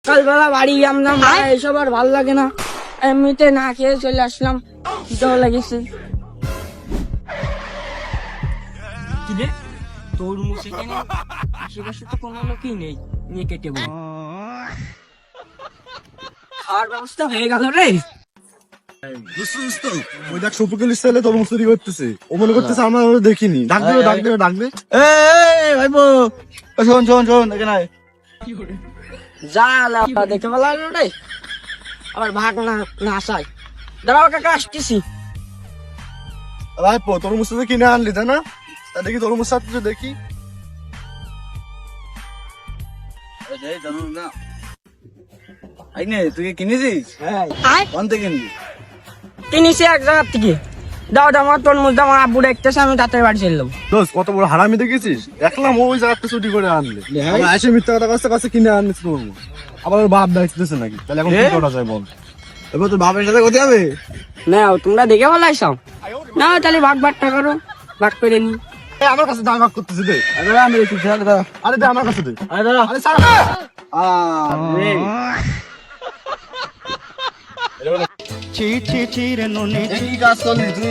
সকালবেলা বাড়ি আমলাম, এসব আর ভালো লাগে না। এমনিতে না খেয়ে চলে আসলাম, খিদেও লেগেছে। তোর মুখে কেনে আশেপাশে তো কোনো লোকই নেই, নিয়ে কেটে বল। খাওয়ার ব্যবস্থা হয়ে গেল রে। ওই দেখ সপুকেল স্টাইলে তোর চুরি করতেছে, ও মনে করতেছে আমরা ওরা দেখিনি। ডাকবে ভাইবো, শোন শোন শোন, এখানে আয়। যা দেখে ভালো লাগলো রে, আবার ভাগ না না আসায়। দাঁড়াও কাকা, আসতেছি। ভাইপো তোর মুস্তাতে কিনে আনলি তাই না? তা দেখি তোর মুস্তাতে দেখি। তুই কিনেছিস? কোন থেকে কিনলি? কিনেছি এক জায়গার থেকে। দাও দাও, আমার তরমুজ দাও, আমার আব্বু দেখতেছে, আমি তাড়াতাড়ি বাড়ি চলে যাবো। দোস্ত কত বড় হারামি দেখেছিস? দেখলাম ওই জায়গাটা চুরি করে আনলে, আবার এসে মিথ্যা কথা কাছে কিনে আনিস তরমুজ। আবার ওর বাপ দেখতেছে নাকি? তাহলে এখন কি করা যায় বল? এবার তোর বাপের সাথে কোথায় হবে? না তোমরা দেখে ভালো আইসাও না, তাহলে ভাগ ভাগটা করো, ভাগ করে নি। আমার কাছে দাম ভাগ করতেছে দে। আমি দেখি, দাদা। আরে দে আমার কাছে দে। আরে দাদা, আরে ছাড়। কি কাজ করলি তুই?